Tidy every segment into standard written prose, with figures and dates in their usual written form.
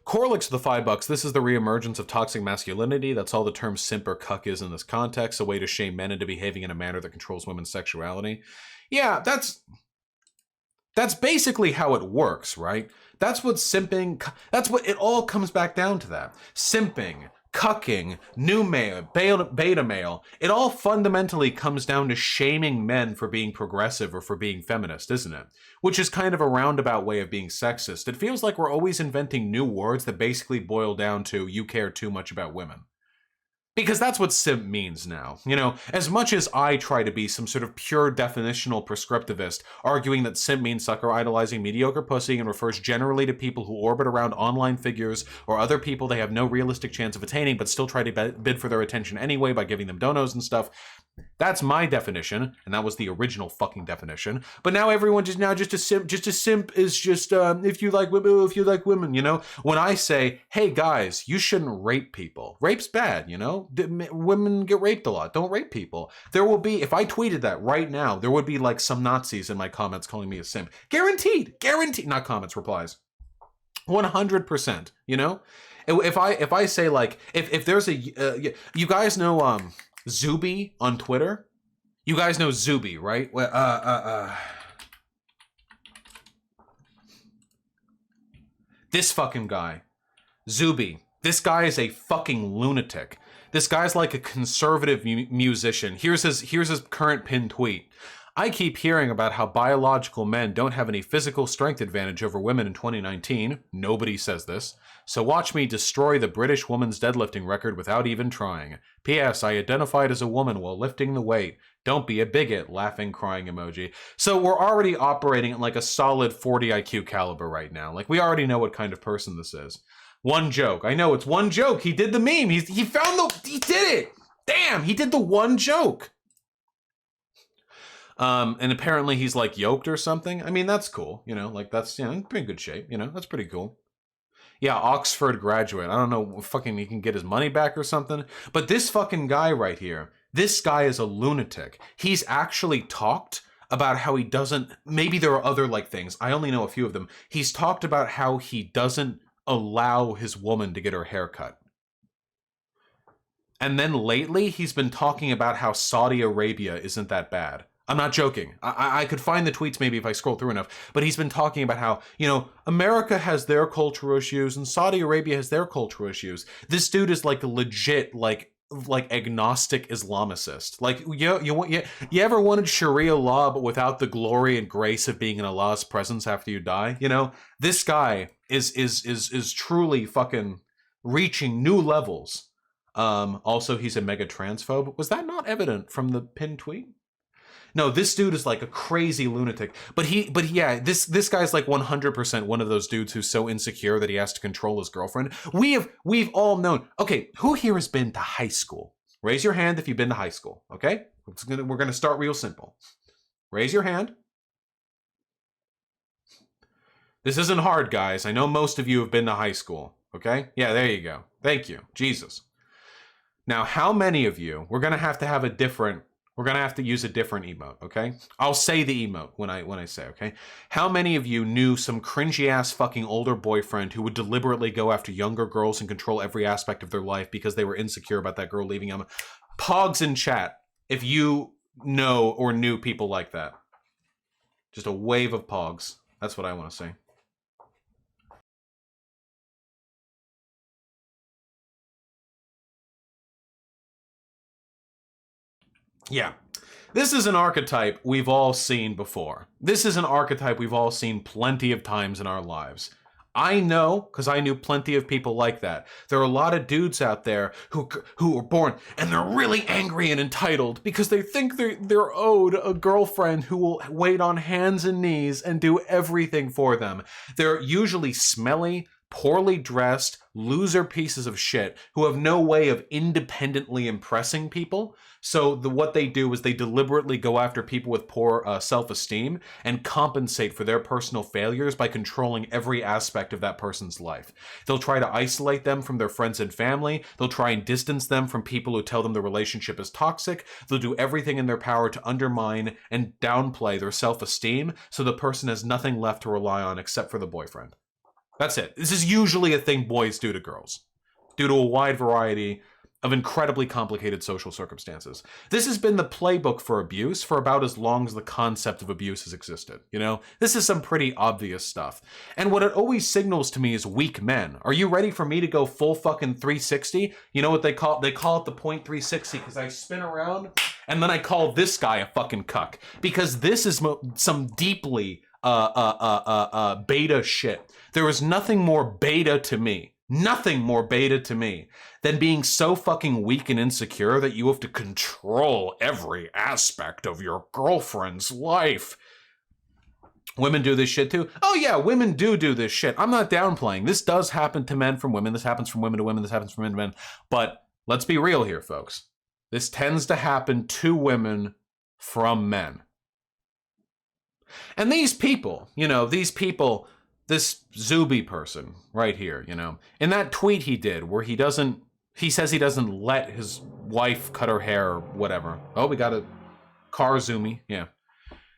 Corlix the $5. This is the reemergence of toxic masculinity. That's all the term simp or cuck is in this context. A way to shame men into behaving in a manner that controls women's sexuality. Yeah, that's basically how it works, right? That's what simping, that's what it all comes back down to that. Simping, cucking, new male, beta male, it all fundamentally comes down to shaming men for being progressive or for being feminist, isn't it? Which is kind of a roundabout way of being sexist. It feels like we're always inventing new words that basically boil down to you care too much about women. Because that's what simp means now. You know, as much as I try to be some sort of pure definitional prescriptivist, arguing that simp means sucker idolizing mediocre pussy and refers generally to people who orbit around online figures or other people they have no realistic chance of attaining but still try to bid for their attention anyway by giving them donos and stuff. That's my definition, and that was the original fucking definition. But now everyone just a simp is just if you like women, you know. When I say, hey guys, you shouldn't rape people. Rape's bad, you know. Women get raped a lot. Don't rape people. There will be, if I tweeted that right now, there would be like some Nazis in my comments calling me a simp. Guaranteed. Not comments, replies. 100%. You know. If I say like if there's a you guys know Zuby on Twitter. You guys know Zuby, right? This fucking guy. Zuby. This guy is a fucking lunatic. This guy's like a conservative musician. Here's his current pinned tweet. I keep hearing about how biological men don't have any physical strength advantage over women in 2019. Nobody says this. So watch me destroy the British woman's deadlifting record without even trying. P.S. I identified as a woman while lifting the weight. Don't be a bigot, laughing, crying emoji. So we're already operating at like a solid 40 IQ caliber right now. Like we already know what kind of person this is. One joke. I know it's one joke. He did the meme. He did it. Damn, he did the one joke. And apparently he's like yoked or something. I mean, that's cool. You know, like that's, you know, pretty good shape. You know, that's pretty cool. Yeah, Oxford graduate. I don't know, fucking he can get his money back or something. But this fucking guy right here, this guy is a lunatic. He's actually talked about how he doesn't, maybe there are other like things. I only know a few of them. He's talked about how he doesn't allow his woman to get her hair cut. And then lately, he's been talking about how Saudi Arabia isn't that bad. I'm not joking. I could find the tweets maybe if I scroll through enough, but he's been talking about how, you know, America has their cultural issues and Saudi Arabia has their cultural issues. This dude is like a legit, like agnostic Islamicist. Like, you ever wanted Sharia law, but without the glory and grace of being in Allah's presence after you die? You know, this guy is truly fucking reaching new levels. Also, he's a mega transphobe. Was that not evident from the pinned tweet? No, this dude is like a crazy lunatic. But yeah, this guy's like 100% one of those dudes who's so insecure that he has to control his girlfriend. We've all known. Okay, who here has been to high school? Raise your hand if you've been to high school, okay? We're gonna start real simple. Raise your hand. This isn't hard, guys. I know most of you have been to high school, okay? Yeah, there you go. Thank you. Jesus. Now, how many of you, we're gonna have to use a different emote, okay? I'll say the emote when I say, okay? How many of you knew some cringy-ass fucking older boyfriend who would deliberately go after younger girls and control every aspect of their life because they were insecure about that girl leaving them? Pogs in chat if you know or knew people like that. Just a wave of pogs. That's what I want to say. Yeah. This is an archetype we've all seen before. This is an archetype we've all seen plenty of times in our lives. I know, because I knew plenty of people like that. There are a lot of dudes out there who were born and they're really angry and entitled because they think they're owed a girlfriend who will wait on hands and knees and do everything for them. They're usually smelly, poorly dressed, loser pieces of shit who have no way of independently impressing people. So what they do is they deliberately go after people with poor self-esteem and compensate for their personal failures by controlling every aspect of that person's life. They'll try to isolate them from their friends and family. They'll try and distance them from people who tell them the relationship is toxic. They'll do everything in their power to undermine and downplay their self-esteem so the person has nothing left to rely on except for the boyfriend. That's it. This is usually a thing boys do to girls, due to a wide variety of incredibly complicated social circumstances. This has been the playbook for abuse for about as long as the concept of abuse has existed. You know, this is some pretty obvious stuff. And what it always signals to me is weak men. Are you ready for me to go full fucking 360? You know what they call it? They call it the point 360 because I spin around and then I call this guy a fucking cuck. Because this is some deeply beta shit. There is nothing more beta to me. Nothing more beta to me than being so fucking weak and insecure that you have to control every aspect of your girlfriend's life. Women do this shit too. Oh yeah, women do this shit. I'm not downplaying. This does happen to men from women. This happens from women to women. This happens from men to men. But let's be real here, folks. This tends to happen to women from men. And these people, you know, this Zuby person right here, you know, in that tweet he did where he says he doesn't let his wife cut her hair or whatever. Oh, we got a car zoomy. Yeah.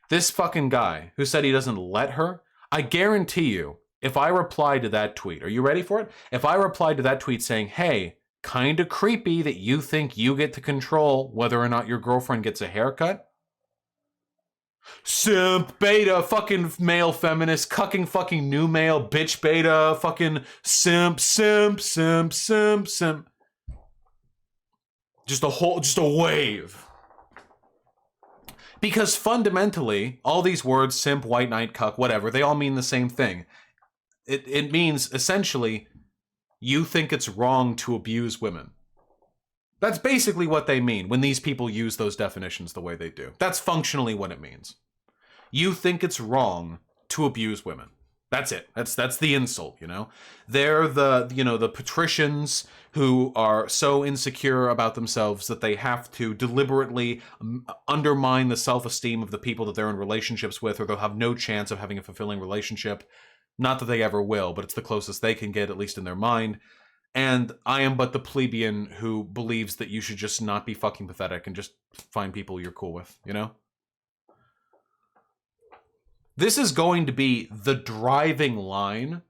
This fucking guy who said he doesn't let her, I guarantee you, if I replied to that tweet, are you ready for it? If I replied to that tweet saying, hey, kinda creepy that you think you get to control whether or not your girlfriend gets a haircut. Simp, beta, fucking male feminist, cucking fucking new male, bitch beta, fucking simp. Just a wave. Because fundamentally, all these words, simp, white knight, cuck, whatever, they all mean the same thing. It means, essentially, you think it's wrong to abuse women. That's basically what they mean when these people use those definitions the way they do. That's functionally what it means. You think it's wrong to abuse women. That's it. That's the insult, you know? They're the patricians who are so insecure about themselves that they have to deliberately undermine the self-esteem of the people that they're in relationships with, or they'll have no chance of having a fulfilling relationship. Not that they ever will, but it's the closest they can get, at least in their mind. And I am but the plebeian who believes that you should just not be fucking pathetic and just find people you're cool with, you know? This is going to be the driving line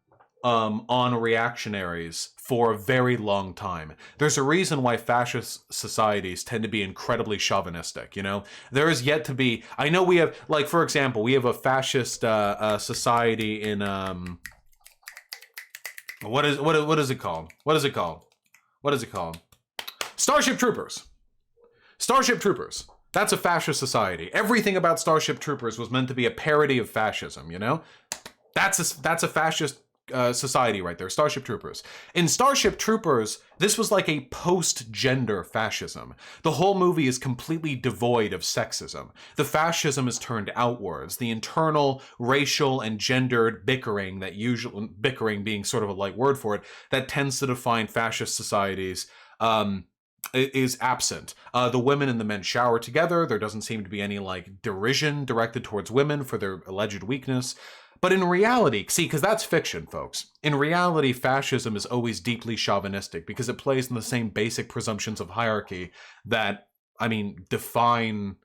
on reactionaries for a very long time. There's a reason why fascist societies tend to be incredibly chauvinistic, you know? There is yet to be... I know we have, like, for example, we have a fascist society in... What is it called? What is it called? Starship Troopers. Starship Troopers. That's a fascist society. Everything about Starship Troopers was meant to be a parody of fascism, you know? That's a fascist society right there, Starship Troopers. In Starship Troopers, this was like a post-gender fascism. The whole movie is completely devoid of sexism. The fascism is turned outwards. The internal racial and gendered bickering, bickering being sort of a light word for it, that tends to define fascist societies, is absent. The women and the men shower together. There doesn't seem to be any like derision directed towards women for their alleged weakness. But in reality, see, because that's fiction, folks. In reality, fascism is always deeply chauvinistic because it plays in the same basic presumptions of hierarchy that, I mean, define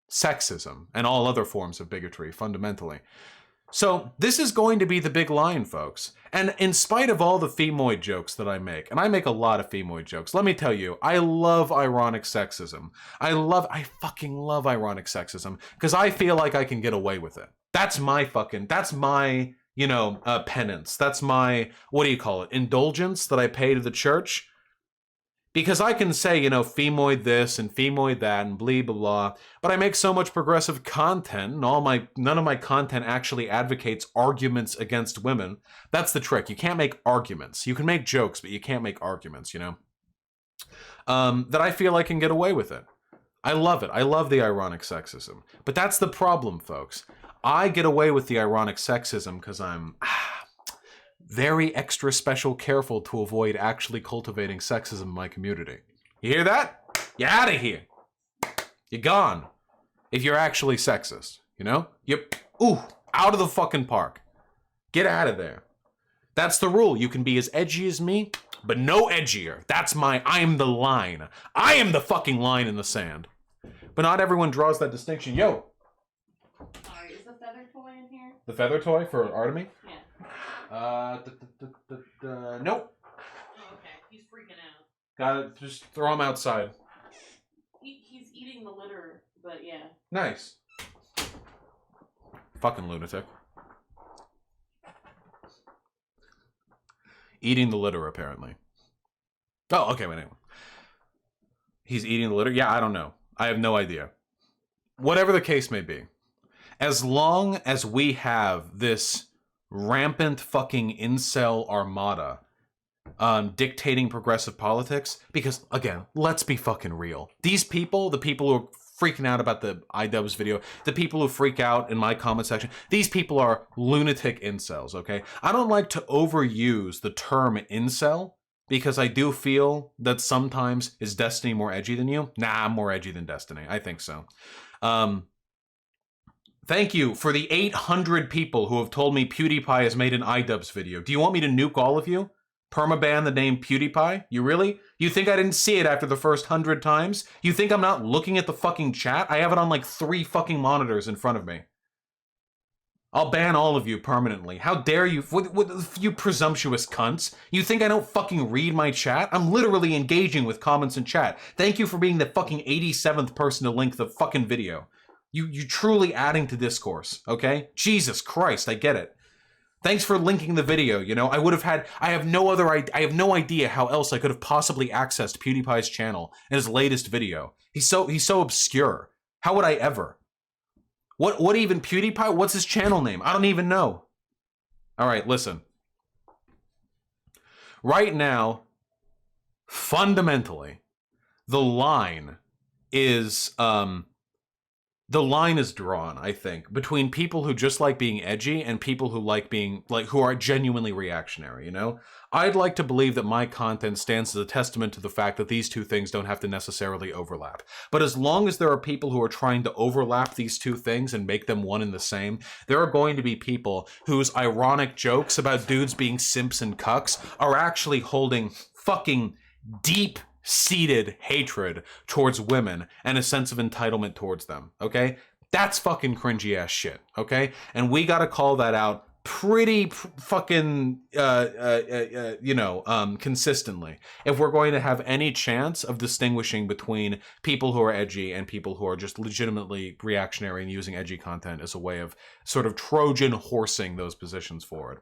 sexism and all other forms of bigotry, fundamentally. So this is going to be the big line, folks. And in spite of all the femoid jokes that I make, and I make a lot of femoid jokes, let me tell you, I love ironic sexism. I fucking love ironic sexism because I feel like I can get away with it. That's my, you know, penance. That's my, what do you call it? Indulgence that I pay to the church. Because I can say, you know, femoid this and femoid that and blah, blah, blah. But I make so much progressive content and none of my content actually advocates arguments against women. That's the trick. You can't make arguments. You can make jokes, but you can't make arguments, you know? That I feel I can get away with it. I love it. I love the ironic sexism. But that's the problem, folks. I get away with the ironic sexism because I'm very extra special careful to avoid actually cultivating sexism in my community. You hear that? You're out of here. You're gone. If you're actually sexist, you know? Out of the fucking park. Get out of there. That's the rule. You can be as edgy as me, but no edgier. I'm the line. I am the fucking line in the sand. But not everyone draws that distinction. Yo. Sorry, is the feather toy in here? The feather toy for Artemy? Yeah. Nope. Oh, okay, he's freaking out. Got it. Just throw him outside. He's eating the litter, but yeah. Nice. Fucking lunatic. Eating the litter, apparently. Oh, okay, wait, anyway. He's eating the litter? Yeah, I don't know. I have no idea. Whatever the case may be. As long as we have this rampant fucking incel armada dictating progressive politics, because, again, let's be fucking real. These people, the people who are freaking out about the iDubbbz video, the people who freak out in my comment section, these people are lunatic incels, okay? I don't like to overuse the term incel, because I do feel that sometimes is Destiny more edgy than you? Nah, I'm more edgy than Destiny. I think so. Thank you for the 800 people who have told me PewDiePie has made an iDubbbz video. Do you want me to nuke all of you? Permaban the name PewDiePie? You really? You think I didn't see it after the first 100 times? You think I'm not looking at the fucking chat? I have it on like 3 fucking monitors in front of me. I'll ban all of you permanently. How dare you, you presumptuous cunts. You think I don't fucking read my chat? I'm literally engaging with comments in chat. Thank you for being the fucking 87th person to link the fucking video. You truly adding to discourse, okay? Jesus Christ, I get it. Thanks for linking the video, you know? I have no idea how else I could have possibly accessed PewDiePie's channel in his latest video. He's so obscure. How would I ever? What even PewDiePie? What's his channel name? I don't even know. All right, listen. Right now, fundamentally, the line is drawn, I think, between people who just like being edgy and people who like being who are genuinely reactionary, you know? I'd like to believe that my content stands as a testament to the fact that these two things don't have to necessarily overlap. But as long as there are people who are trying to overlap these two things and make them one and the same, there are going to be people whose ironic jokes about dudes being simps and cucks are actually holding fucking deep-seated hatred towards women and a sense of entitlement towards them, okay? That's fucking cringy ass shit, okay? And we gotta call that out pretty fucking, consistently if we're going to have any chance of distinguishing between people who are edgy and people who are just legitimately reactionary and using edgy content as a way of sort of Trojan horsing those positions forward.